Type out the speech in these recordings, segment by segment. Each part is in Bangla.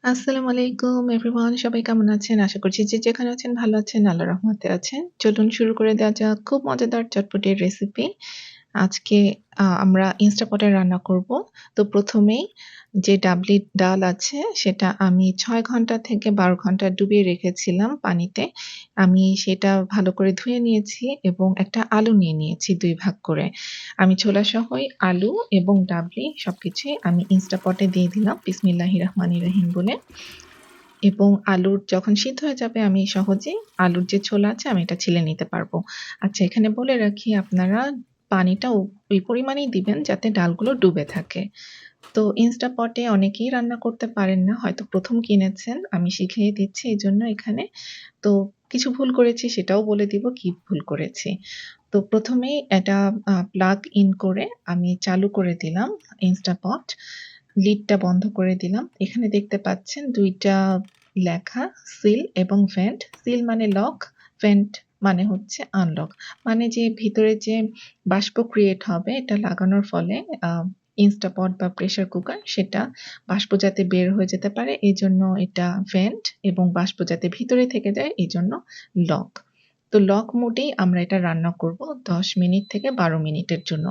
আসসালামু আলাইকুম এভরিওয়ান, সবাই কেমন আছেন? আশা করছি যে যেখানে আছেন ভালো আছেন, আল্লাহর রহমতে আছেন। চলুন শুরু করে দেওয়া যাক খুব মজাদার চটপটির রেসিপি। আজকে আমরা ইনস্টাপট এ রান্না করব। তো প্রথমেই যে ডাবলি ডাল আছে সেটা আমি ৬ ঘন্টা থেকে ১২ ঘন্টা ডুবিয়ে রেখেছিলাম পানিতে। আমি সেটা ভালো করে ধুয়ে নিয়েছি এবং একটা আলু নিয়ে নিয়েছি ২ ভাগ করে। আমি ছোলাসহই আলু এবং ডাবলি সবকিছুই আমি ইনস্টাপট এ দিয়ে দিলাম বিসমিল্লাহির রহমানির রহিম বলে। এবং আলুর যখন সিদ্ধ হয়ে যাবে আমি সহজেই আলুর যে ছোলা আছে আমি এটা ছিলে নিতে পারবো। আচ্ছা, এখানে বলে রাখি আপনারা পানিটা ওই পরিমাণেই দিবেন যাতে ডালগুলো ডুবে থাকে। তো ইনস্টাপট এ অনেকেই রান্না করতে পারেন না। হয়তো ১ম কিনেছেন। আমি শিখিয়ে দিচ্ছি এজন্য এখানে। তো কিছু ভুল করেছি সেটাও বলে দিব কি ভুল করেছি। তো ১ম এই এটা প্লাগ ইন করে আমি চালু করে দিলাম ইনস্টাপট। লিডটা বন্ধ করে দিলাম। এখানে দেখতে পাচ্ছেন ২ টা লেখা সিল এবং ভেন্ট। সিল মানে লক, ভেন্ট মানে হচ্ছে আনলক। মানে যে ভিতরে যে বাষ্প ক্রিয়েট হবে এটা লাগানোর ফলে আ ইনস্টাপট বা প্রেশার কুকার সেটা বাষ্প যাতে বের হয়ে যেতে পারে এজন্য এটা ভেন্ট, এবং বাষ্প যাতে ভিতরে থেকে যায় এজন্য লক। তো লক মোডেই আমরা এটা রান্না করব ১০ মিনিট থেকে ১২ মিনিটের জন্য।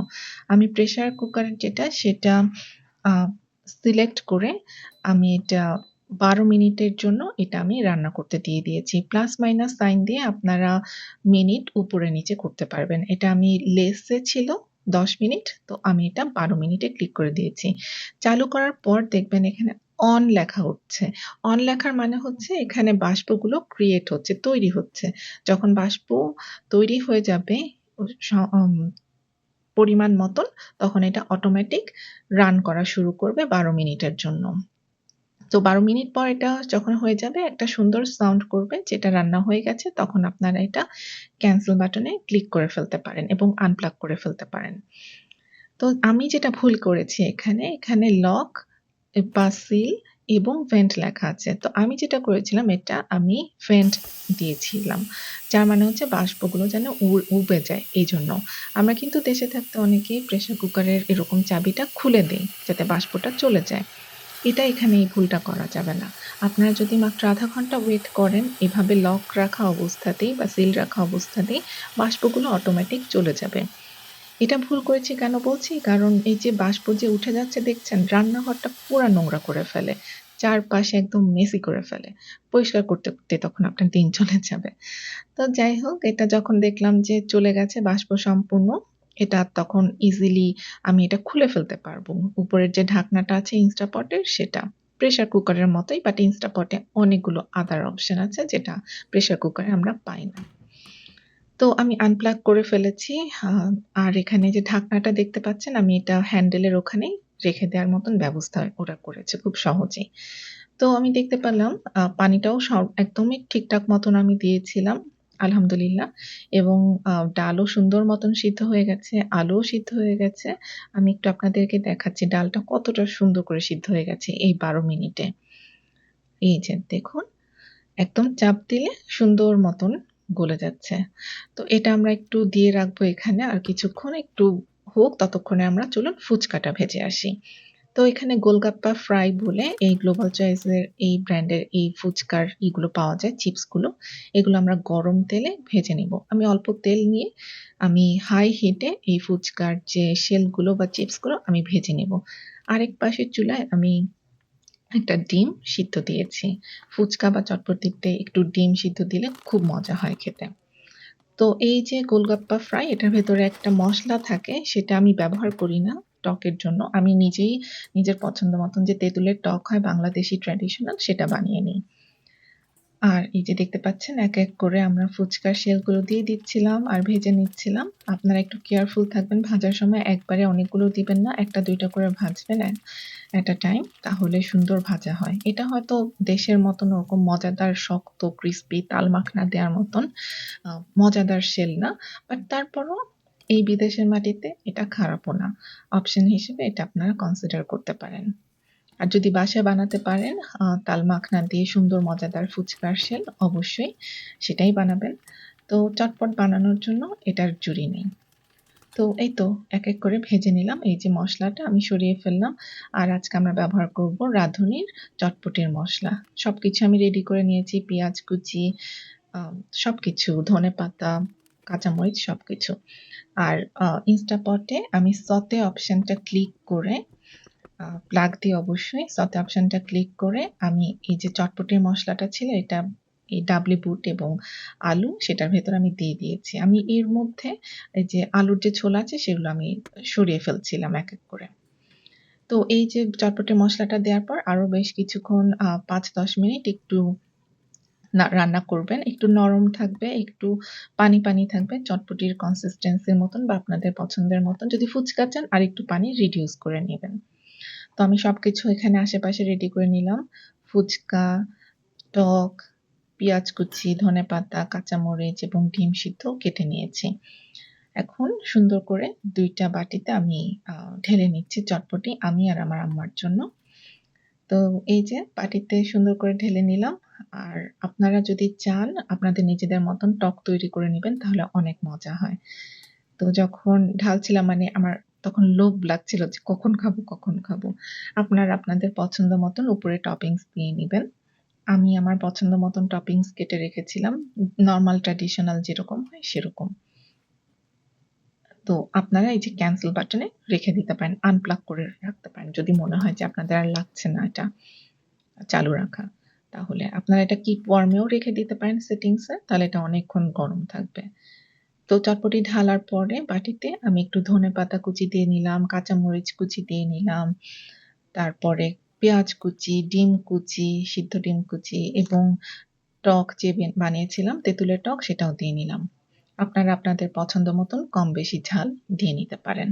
আমি প্রেশার কুকার যেটা সেটা আ সিলেক্ট করে আমি এটা ১২ মিনিটের জন্য এটা আমি রান্না করতে দিয়ে দিয়েছি। প্লাস মাইনাস সাইন দিয়ে আপনারা মিনিট উপরে নিচে করতে পারবেন। এটা আমি লেসে ছিল ১০ মিনিট। তো আমি এটা ১২ মিনিটে ক্লিক করে দিয়েছি। চালু করার পর দেখবেন এখানে অন লেখা উঠছে। অন লেখার মানে হচ্ছে এখানে বাষ্পগুলো ক্রিয়েট হচ্ছে, তৈরি হচ্ছে। যখন বাষ্প তৈরি হয়ে যাবে ও স অম পরিমাণ মতন, তখন এটা অটোমেটিক রান করা শুরু করবে ১২ মিনিটের জন্য। তো ১২ মিনিট পর এটা যখন হয়ে যাবে একটা সুন্দর সাউন্ড করবে যেটা রান্না হয়ে গেছে, তখন আপনারা এটা ক্যানসেল বাটনে ক্লিক করে ফেলতে পারেন এবং আনপ্লাগ করে ফেলতে পারেন। তো আমি যেটা ভুল করেছি এখানে লক বা সিল এবং ভেন্ট লেখা আছে। তো আমি যেটা করেছিলাম এটা আমি ভেন্ট দিয়েছিলাম। যার মানে হচ্ছে বাষ্পগুলো যেন উবে যায় এইজন্য। আমরা কিন্তু দেশে থাকতে অনেকেই প্রেশার কুকারের এরকম চাবিটা খুলে দেই যাতে বাষ্পটা চলে যায়। এটা এখানে এই ভুলটা করা যাবে না। আপনারা যদি মাত্র ০.৫ ঘন্টা ওয়েট করেন এভাবে লক রাখা অবস্থাতেই বা সিল রাখা অবস্থাতেই বাষ্পগুলো অটোমেটিক চলে যাবে। এটা ভুল করেছি কেন বলছি? কারণ এই যে বাষ্প যে উঠে যাচ্ছে দেখছেন, রান্নাঘরটা পুরা নোংরা করে ফেলে। চারপাশে একদম মেসি করে ফেলে। পরিষ্কার করতে, করতে তখন আপনার দিন চলে যাবে। তো যাই হোক, এটা যখন দেখলাম যে চলে গেছে বাষ্প সম্পূর্ণ, এটা তখন ইজিলি আমি এটা খুলে ফেলতে পারবো। উপরের যে ঢাকনাটা আছে ইনস্টাপটের সেটা। প্রেশার কুকারের মতোই, বাট ইনস্টাপটে অনেকগুলো আদার অপশন আছে যেটা প্রেশার কুকারে আমরা পাই না। তো আমি আনপ্লাগ করে ফেলেছি। আ আর এখানে যে ঢাকনাটা দেখতে পাচ্ছেন আমি এটা হ্যান্ডেলের ওখানেই রেখে দেওয়ার মতন ব্যবস্থা ওরা করেছে খুব সহজেই। তো আমি দেখতে পেলাম পানিটাও একদমই ঠিকঠাক মতন আমি দিয়েছিলাম আলহামদুলিল্লাহ, এবং ডালও সুন্দর মতন সিদ্ধ হয়ে গেছে, আলুও সিদ্ধ হয়ে গেছে। আমি একটু আপনাদেরকে দেখাচ্ছি ডালটা কতটা সুন্দর করে সিদ্ধ হয়ে গেছে এই ১২ মিনিটে। এই যে দেখুন, একদম চাপ দিলে সুন্দর মতন গলে যাচ্ছে। তো এটা আমরা একটু দিয়ে রাখবো এখানে আর কিছুক্ষণ একটু হোক, ততক্ষণে আমরা চলুন ফুচকাটা ভেজে আসি। তো এখানে গোলগাপ্পা ফ্রাই বলে এই গ্লোবাল চয়েস এর এই ব্র্যান্ডের এই ফুচকার ইগুলো পাওয়া যায়, চিপসগুলো। এগুলো আমরা গরম তেলে ভেজে নিবো। আমি অল্প তেল নিয়ে আমি হাই হিটে এই ফুচকার যে শেলগুলো বা চিপসগুলো আমি ভেজে নিবো। আরেক পাশের চুলায় আমি একটা ডিম সিদ্ধ দিয়েছি। ফুচকা বা চটপটিতে একটু ডিম সিদ্ধ দিলে খুব মজা হয় খেতে। তো এই যে গোলগাপ্পা ফ্রাই এটার ভেতরে একটা মসলা থাকে সেটা আমি ব্যবহার করি না টকের জন্য। আমি নিজেই নিজের পছন্দ মতন যে তেঁতুলের টক হয় বাংলাদেশি ট্র্যাডিশনাল সেটা বানিয়ে নিই। আর এই যে দেখতে পাচ্ছেন এক, এক করে আমরা ফুচকার শেলগুলো দিয়ে দিচ্ছিলাম আর ভেজে নিচ্ছিলাম। আপনারা একটু কেয়ারফুল থাকবেন ভাজার সময়, একবারে অনেকগুলো দিবেন না। ১ টা ২ টা করে ভাজবেন at a time, তাহলে সুন্দর ভাজা হয়। এটা হয়তো দেশের মতন ওরকম মজাদার শক্ত ক্রিসপি তাল মাখনা দেওয়ার মতন আ মজাদার শেল না। বাট তারপরও এই বিদেশের মাটিতে এটা খারাপও না। অপশন হিসেবে এটা আপনারা কনসিডার করতে পারেন। আর যদি বাসায় বানাতে পারেন তাল মাখনা দিয়ে সুন্দর মজাদার ফুচকার শেল অবশ্যই সেটাই বানাবেন। তো চটপট বানানোর জন্য এটার জুড়ি নেই। তো এই তো এক করে ভেজে নিলাম। এই যে মসলাটা আমি সরিয়ে ফেললাম। আর আজকে আমরা ব্যবহার করব রাঁধুনির চটপটির মসলা। সবকিছু আমি রেডি করে নিয়েছি। পেঁয়াজ কুচি, আ সবকিছু, ধনেপাতা, কাঁচামরিচ সবকিছু। আর ইনস্টাপটে আমি সতে অপশনটা ক্লিক করে, প্লাগ দিয়ে অবশ্যই সতে অপশনটা ক্লিক করে আমি এই যে চটপটির মসলাটা ছিল এটা, এই ডাবলি বুট এবং আলু সেটার ভেতরে আমি দিয়ে দিয়েছি। আমি এর মধ্যে এই যে আলুর যে ছোলা আছে সেগুলো আমি সরিয়ে ফেলছিলাম এক করে। তো এই যে চটপটির মসলাটা দেওয়ার পর আরো বেশ কিছুক্ষণ ৫-১০ মিনিট একটু রান্না করবেন। একটু নরম থাকবে, একটু পানি থাকবে চটপটির কনসিস্টেন্সির মতন বা আপনাদের পছন্দের মতন। যদি ফুচকা চান আরেকটু পানি রিডিউস করে নিবেন। তো আমি সবকিছু এখানে আশেপাশে রেডি করে নিলাম। ফুচকা, টক, পেঁয়াজ কুচি, ধনেপাতা, কাঁচামরিচ এবং ডিম সিদ্ধ কেটে নিয়েছি। এখন সুন্দর করে ২ টা বাটিতে আমি ঢেলে নিচ্ছি চটপটি আমি আর আমার আম্মার জন্য। তো এই যে বাটিতে সুন্দর করে ঢেলে নিলাম। আর আপনারা যদি চান আপনাদের নিজেদের মতন টক তৈরি করে নিবেন তাহলে অনেক মজা হয়। তো যখন ঢালছিলাম মানে আমার তখন লোভ লাগছিল যে কখন খাবো, কখন খাবো। আপনারা আপনাদের পছন্দ মতন উপরে টপিংস দিয়ে নিবেন। আমি আমার পছন্দ মতন টপিংস কেটে রেখেছিলাম। নরমাল ট্র্যাডিশনাল যেরকম হয় সেরকম। তো আপনারা এই যে ক্যানসেল বাটনে রেখে দিতে পারেন, আনপ্লাগ করে রাখতে পারেন। যদি মনে হয় যে আপনাদের আর লাগছে না এটা চালু রাখা। তাহলে আপনারা এটা কিপ ওয়ার্ম এও রেখে দিতে পারেন সেটিংস এ, তাহলে এটা অনেকক্ষণ গরম থাকবে। তো চটপটি ঢালার পরে বাটিতে আমি একটু ধনেপাতা কুচি দিয়ে নিলাম, কাঁচামরিচ কুচি দিয়ে নিলাম, তারপরে পেঁয়াজ কুচি, ডিম কুচি, সিদ্ধ ডিম কুচি এবং টক যে বানিয়েছিলাম তেঁতুলের টক সেটাও দিয়ে নিলাম। আপনারা আপনাদের পছন্দ মতন কম বেশি ঝাল দিয়ে নিতে পারেন।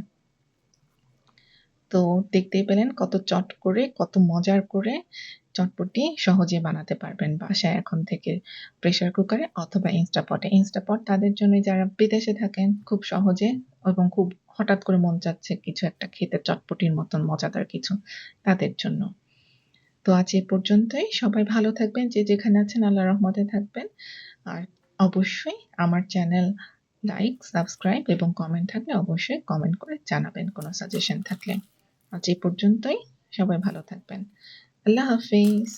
তো দেখতেই পেলেন কত চট করে, কত মজার করে চটপটি সহজে বানাতে পারবেন বাসায় এখন থেকে প্রেশার কুকারে অথবা ইনস্টাপটে। ইনস্টাপট তাদের জন্য যারা বিদেশে থাকেন খুব সহজে এবং খুব হঠাৎ করে মন চাচ্ছে কিছু একটা খেতে চটপটির মতন মজাদার কিছু, তাদের জন্য। তো আজ এ পর্যন্তই। সবাই ভালো থাকবেন, যে যেখানে আছেন আল্লাহর রহমতে থাকবেন। আর অবশ্যই আমার চ্যানেল লাইক, সাবস্ক্রাইব এবং কমেন্ট থাকলে অবশ্যই কমেন্ট করে জানাবেন কোনো সাজেশন থাকলে। আজ এই পর্যন্তই। সবাই ভালো থাকবেন। আল্লাহ হাফেজ।